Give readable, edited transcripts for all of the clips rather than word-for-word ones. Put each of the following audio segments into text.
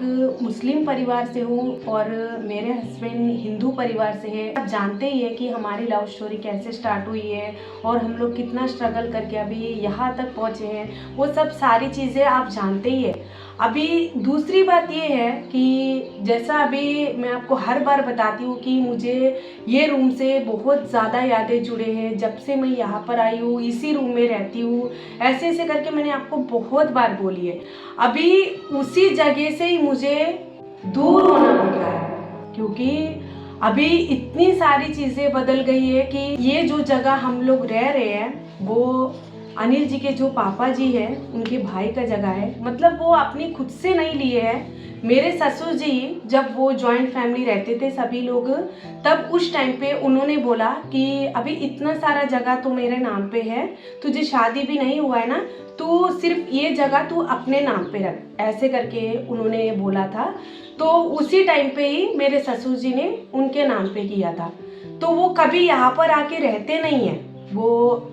मुस्लिम परिवार से हूँ और मेरे हस्बैंड हिंदू परिवार से है। आप जानते ही है कि हमारी लव स्टोरी कैसे स्टार्ट हुई है और हम लोग कितना स्ट्रगल करके अभी यहाँ तक पहुँचे हैं, वो सब सारी चीज़ें आप जानते ही है। अभी दूसरी बात ये है कि जैसा अभी मैं आपको हर बार बताती हूँ कि मुझे ये रूम से बहुत ज़्यादा यादें जुड़े हैं। जब से मैं यहाँ पर आई हूँ इसी रूम में रहती हूँ, ऐसे ऐसे करके मैंने आपको बहुत बार बोली है। अभी उसी जगह से ही मुझे दूर होना पड़ रहा है क्योंकि अभी इतनी सारी चीज़ें बदल गई है कि ये जो जगह हम लोग रह रहे हैं वो अनिल जी के जो पापा जी हैं उनके भाई का जगह है। मतलब वो अपनी खुद से नहीं लिए हैं। मेरे ससुर जी जब वो जॉइंट फैमिली रहते थे सभी लोग, तब उस टाइम पे उन्होंने बोला कि अभी इतना सारा जगह तो मेरे नाम पे है, तुझे शादी भी नहीं हुआ है ना, तो सिर्फ ये जगह तू अपने नाम पे रख, ऐसे करके उन्होंने बोला था। तो उसी टाइम पे ही मेरे ससुर जी ने उनके नाम पे किया था। तो वो कभी यहाँ पर आके रहते नहीं है। वो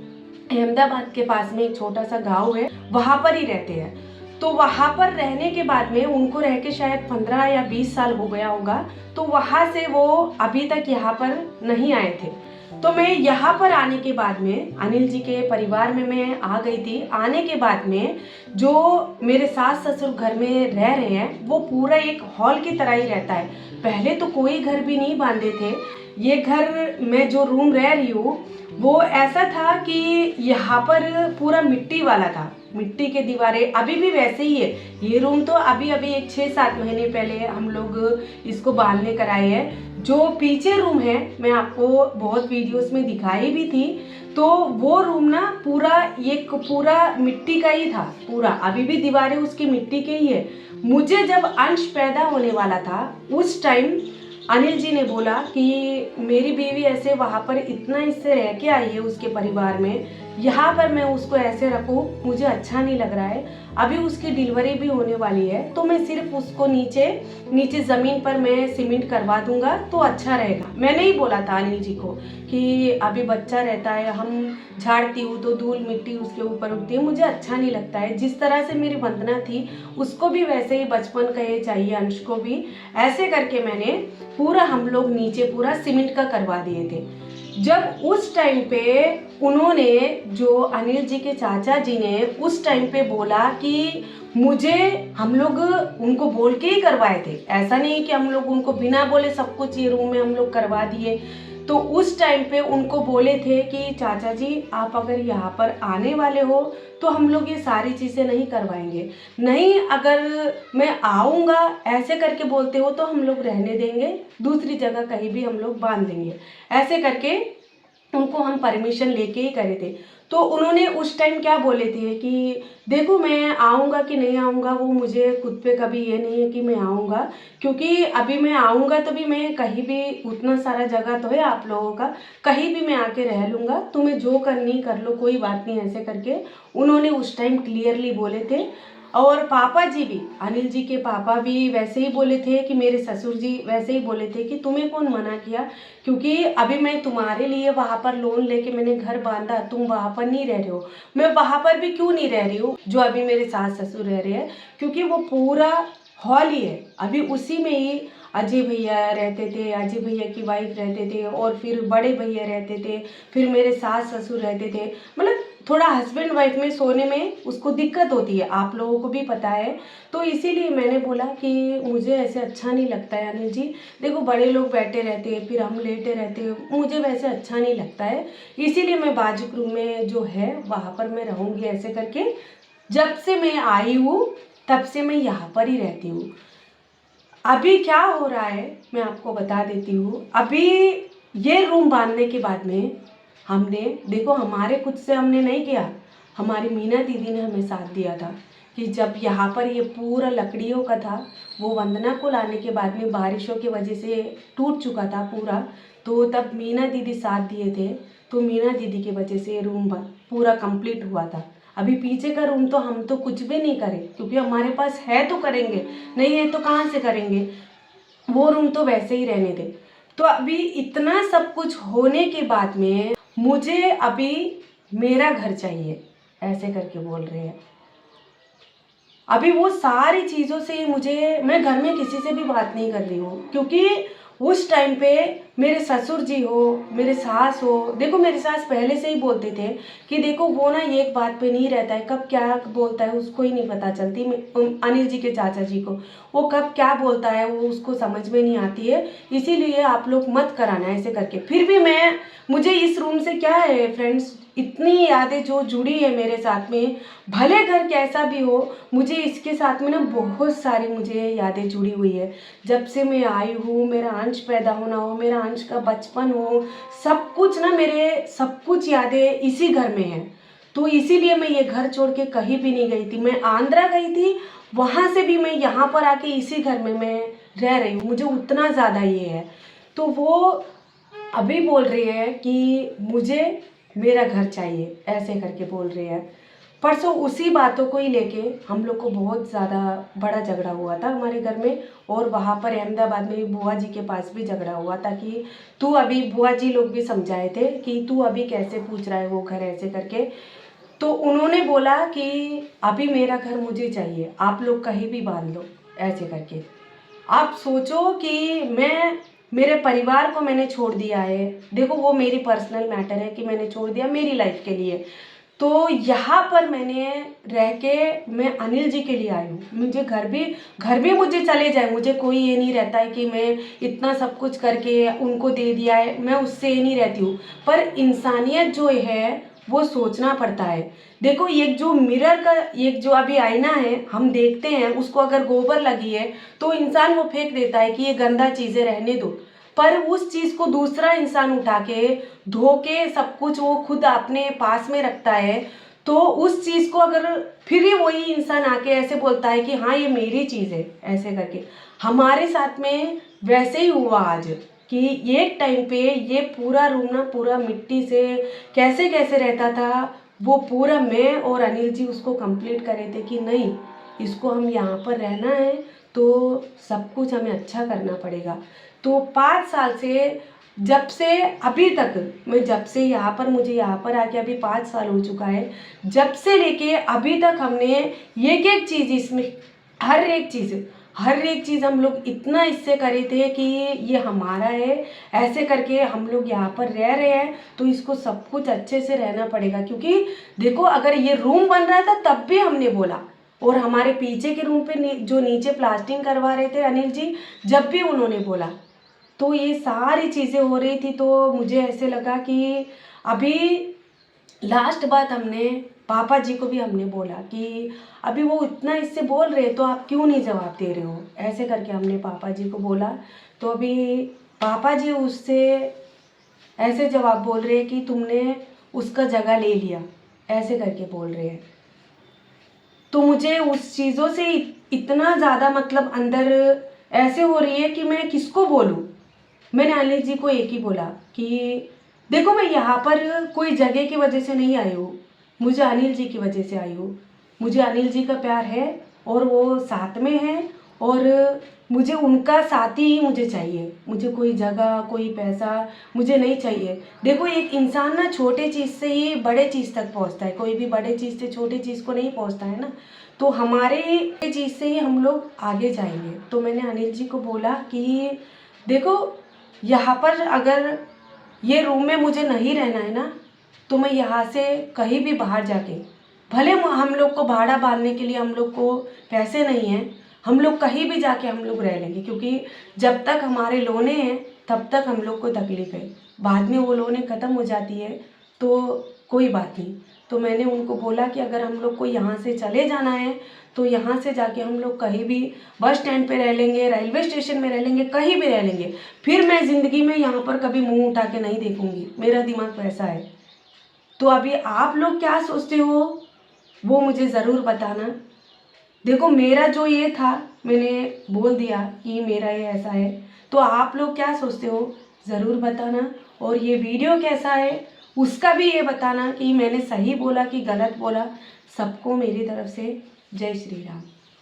अहमदाबाद के पास में एक छोटा सा गांव है, वहाँ पर ही रहते हैं। तो वहाँ पर रहने के बाद में उनको रह के शायद 15 या 20 साल हो गया होगा। तो वहाँ से वो अभी तक यहाँ पर नहीं आए थे। तो मैं यहाँ पर आने के बाद में अनिल जी के परिवार में मैं आ गई थी। आने के बाद में जो मेरे सास ससुर घर में रह रहे हैं वो पूरा एक हॉल की तरह ही रहता है। पहले तो कोई घर भी नहीं बांधे थे। ये घर में जो रूम रह रही हूँ वो ऐसा था कि यहाँ पर पूरा मिट्टी वाला था, मिट्टी के दीवारें अभी भी वैसे ही है। ये रूम तो अभी अभी एक 6-7 महीने पहले हम लोग इसको बांधने कराए हैं। जो पीछे रूम है मैं आपको बहुत वीडियोस में दिखाई भी थी, तो वो रूम ना पूरा मिट्टी का ही था। पूरा अभी भी दीवारें उसकी मिट्टी के ही है। मुझे जब अंश पैदा होने वाला था उस टाइम अनिल जी ने बोला कि मेरी बीवी ऐसे वहाँ पर इतना इससे रह के आई है उसके परिवार में, यहाँ पर मैं उसको ऐसे रखूँ, मुझे अच्छा नहीं लग रहा है। अभी उसकी डिलीवरी भी होने वाली है, तो मैं सिर्फ उसको नीचे ज़मीन पर मैं सीमेंट करवा दूंगा तो अच्छा रहेगा। मैंने ही बोला था अनिल जी को कि अभी बच्चा रहता है, हम झाड़ती हूँ तो धूल मिट्टी उसके ऊपर उठती है, मुझे अच्छा नहीं लगता है। जिस तरह से मेरी वंदना थी उसको भी वैसे ही बचपन का ये चाहिए, अंश को भी। ऐसे करके मैंने पूरा हम लोग नीचे पूरा सीमेंट का करवा दिए थे। जब उस टाइम पे उन्होंने जो अनिल जी के चाचा जी ने उस टाइम पे बोला कि मुझे, हम लोग उनको बोल के ही करवाए थे, ऐसा नहीं कि हम लोग उनको बिना बोले सब कुछ ये रूम में हम लोग करवा दिए। तो उस टाइम पे उनको बोले थे कि चाचा जी आप अगर यहाँ पर आने वाले हो तो हम लोग ये सारी चीज़ें नहीं करवाएंगे, नहीं अगर मैं आऊँगा ऐसे करके बोलते हो तो हम लोग रहने देंगे, दूसरी जगह कहीं भी हम लोग बांध देंगे। ऐसे करके उनको हम परमिशन लेके ही करे थे। तो उन्होंने उस टाइम क्या बोले थे कि देखो मैं आऊँगा कि नहीं आऊँगा वो मुझे खुद पे कभी ये नहीं है कि मैं आऊँगा, क्योंकि अभी मैं आऊँगा तो भी मैं कहीं भी, उतना सारा जगह तो है आप लोगों का, कहीं भी मैं आके रह लूँगा, तुम्हें जो करनी कर लो, कोई बात नहीं, ऐसे करके उन्होंने उस टाइम क्लियरली बोले थे। और पापा जी भी, अनिल जी के पापा भी वैसे ही बोले थे कि मेरे ससुर जी वैसे ही बोले थे कि तुम्हें कौन मना किया, क्योंकि अभी मैं तुम्हारे लिए वहाँ पर लोन लेके मैंने घर बांधा, तुम वहाँ पर नहीं रह रहे हो। मैं वहाँ पर भी क्यों नहीं रह रही हूँ जो अभी मेरे सास ससुर रह रहे हैं, क्योंकि वो पूरा हॉल ही है। अभी उसी में ही अजय भैया रहते थे, अजय भैया की वाइफ रहते थे, और फिर बड़े भैया रहते थे, फिर मेरे सास ससुर रहते थे। मतलब थोड़ा हस्बैंड वाइफ में सोने में उसको दिक्कत होती है, आप लोगों को भी पता है। तो इसीलिए मैंने बोला कि मुझे ऐसे अच्छा नहीं लगता है अनिल जी, देखो बड़े लोग बैठे रहते हैं फिर हम लेटे रहते हैं, मुझे वैसे अच्छा नहीं लगता है, इसीलिए मैं बाजू रूम में जो है वहाँ पर मैं रहूँगी। ऐसे करके जब से मैं आई हूँ तब से मैं यहाँ पर ही रहती हूँ। अभी क्या हो रहा है मैं आपको बता देती हूँ। अभी ये रूम बांधने के बाद में हमने, देखो हमारे खुद से हमने नहीं किया, हमारी मीना दीदी ने हमें साथ दिया था कि जब यहाँ पर ये पूरा लकड़ियों का था, वो वंदना को लाने के बाद में बारिशों की वजह से टूट चुका था पूरा, तो तब मीना दीदी साथ दिए थे। तो मीना दीदी की वजह से ये रूम पूरा कंप्लीट हुआ था। अभी पीछे का रूम तो हम तो कुछ भी नहीं करें, क्योंकि हमारे पास है तो करेंगे, नहीं है तो कहाँ से करेंगे, वो रूम तो वैसे ही रहने दे। तो अभी इतना सब कुछ होने के बाद में मुझे अभी मेरा घर चाहिए, ऐसे करके बोल रहे हैं। अभी वो सारी चीज़ों से मुझे, मैं घर में किसी से भी बात नहीं कर रही हूँ, क्योंकि उस टाइम पे मेरे ससुर जी हो, मेरे सास हो, देखो मेरे सास पहले से ही बोलते थे कि देखो वो ना एक बात पे नहीं रहता है, कब क्या बोलता है उसको ही नहीं पता चलती। अनिल जी के चाचा जी को वो कब क्या बोलता है वो उसको समझ में नहीं आती है, इसीलिए आप लोग मत कराना ऐसे करके। फिर भी मुझे इस रूम से क्या है फ्रेंड्स, इतनी यादें जो जुड़ी है मेरे साथ में, भले घर कैसा भी हो, मुझे इसके साथ में ना बहुत सारी मुझे यादें जुड़ी हुई है। जब से मैं आई हूँ, मेरा अंश पैदा होना हो, मेरा अंश का बचपन हो, सब कुछ ना, मेरे सब कुछ यादें इसी घर में है। तो इसीलिए मैं ये घर छोड़ के कहीं भी नहीं गई थी। मैं आंध्रा गई थी, वहाँ से भी मैं यहाँ पर आके इसी घर में मैं रह रही हूँ, मुझे उतना ज़्यादा ये है। तो वो अभी बोल रही है कि मुझे मेरा घर चाहिए, ऐसे करके बोल रही है। परसों उसी बातों को ही लेके हम लोग को बहुत ज़्यादा बड़ा झगड़ा हुआ था हमारे घर में, और वहाँ पर अहमदाबाद में बुआ जी के पास भी झगड़ा हुआ था कि तू अभी, बुआ जी लोग भी समझाए थे कि तू अभी कैसे पूछ रहा है वो घर, ऐसे करके। तो उन्होंने बोला कि अभी मेरा घर मुझे चाहिए, आप लोग कहीं भी बांध लो, ऐसे करके। आप सोचो कि मेरे परिवार को मैंने छोड़ दिया है, देखो वो मेरी पर्सनल मैटर है कि मैंने छोड़ दिया मेरी लाइफ के लिए। तो यहाँ पर मैंने रह के मैं अनिल जी के लिए आई हूँ। मुझे घर भी मुझे चले जाए, मुझे कोई ये नहीं रहता है कि मैं इतना सब कुछ करके उनको दे दिया है, मैं उससे ये नहीं रहती हूँ। पर इंसानियत जो है वो सोचना पड़ता है। देखो एक जो मिरर का, एक जो अभी आईना है हम देखते हैं, उसको अगर गोबर लगी है तो इंसान वो फेंक देता है कि ये गंदा चीज़ें रहने दो, पर उस चीज़ को दूसरा इंसान उठा के धो के सब कुछ वो खुद अपने पास में रखता है। तो उस चीज़ को अगर फिर ही वही इंसान आके ऐसे बोलता है कि हाँ ये मेरी चीज़ है, ऐसे करके। हमारे साथ में वैसे ही हुआ आज कि एक टाइम पे ये पूरा रूम ना पूरा मिट्टी से कैसे कैसे रहता था, वो पूरा मैं और अनिल जी उसको कंप्लीट करे थे कि नहीं, इसको हम यहाँ पर रहना है तो सब कुछ हमें अच्छा करना पड़ेगा। तो 5 साल से, जब से अभी तक, मैं जब से यहाँ पर, मुझे यहाँ पर आके अभी 5 साल हो चुका है, जब से लेके अभी तक हमने एक एक चीज़ इसमें, हर एक चीज़ हम लोग इतना इससे करे थे कि ये हमारा है, ऐसे करके हम लोग यहाँ पर रह रहे हैं तो इसको सब कुछ अच्छे से रहना पड़ेगा। क्योंकि देखो अगर ये रूम बन रहा था तब भी हमने बोला, और हमारे पीछे के रूम पे जो नीचे प्लास्टिंग करवा रहे थे अनिल जी, जब भी उन्होंने बोला, तो ये सारी चीज़ें हो रही थी। तो मुझे ऐसे लगा कि अभी लास्ट बात हमने पापा जी को भी हमने बोला कि अभी वो इतना इससे बोल रहे तो आप क्यों नहीं जवाब दे रहे हो, ऐसे करके हमने पापा जी को बोला। तो अभी पापा जी उससे ऐसे जवाब बोल रहे हैं कि तुमने उसका जगह ले लिया, ऐसे करके बोल रहे हैं। तो मुझे उस चीज़ों से इतना ज़्यादा मतलब अंदर ऐसे हो रही है कि मैं किसको बोलूँ। मैंने अनिल जी को एक ही बोला कि देखो मैं यहाँ पर कोई जगह की वजह से नहीं आई हूँ, मुझे अनिल जी की वजह से आई हूँ। मुझे अनिल जी का प्यार है और वो साथ में है, और मुझे उनका साथी ही मुझे चाहिए। मुझे कोई जगह, कोई पैसा मुझे नहीं चाहिए। देखो एक इंसान ना छोटे चीज़ से ही बड़े चीज़ तक पहुँचता है, कोई भी बड़े चीज़ से छोटी चीज़ को नहीं पहुँचता है ना। तो हमारे चीज़ से ही हम लोग आगे जाएंगे। तो मैंने अनिल जी को बोला कि देखो यहाँ पर अगर ये रूम में मुझे नहीं रहना है ना, तो मैं यहाँ से कहीं भी बाहर जाके, भले हम लोग को भाड़ा बांधने के लिए हम लोग को पैसे नहीं हैं, हम लोग कहीं भी जाके हम लोग रह लेंगे। क्योंकि जब तक हमारे लोने हैं तब तक हम लोग को तकलीफ़ है, बाद में वो लोने ख़त्म हो जाती है तो कोई बात नहीं। तो मैंने उनको बोला कि अगर हम लोग को यहाँ से चले जाना है तो यहाँ से जाके हम लोग कहीं भी बस स्टैंड पे रह लेंगे, रेलवे स्टेशन में रह लेंगे, कहीं भी रह लेंगे। फिर मैं ज़िंदगी में यहाँ पर कभी मुंह उठा के नहीं देखूँगी, मेरा दिमाग वैसा है। तो अभी आप लोग क्या सोचते हो वो मुझे ज़रूर बताना। देखो मेरा जो ये था मैंने बोल दिया कि मेरा ये ऐसा है, तो आप लोग क्या सोचते हो ज़रूर बताना। और ये वीडियो कैसा है उसका भी ये बताना कि मैंने सही बोला कि गलत बोला। सबको मेरी तरफ से जय श्री राम।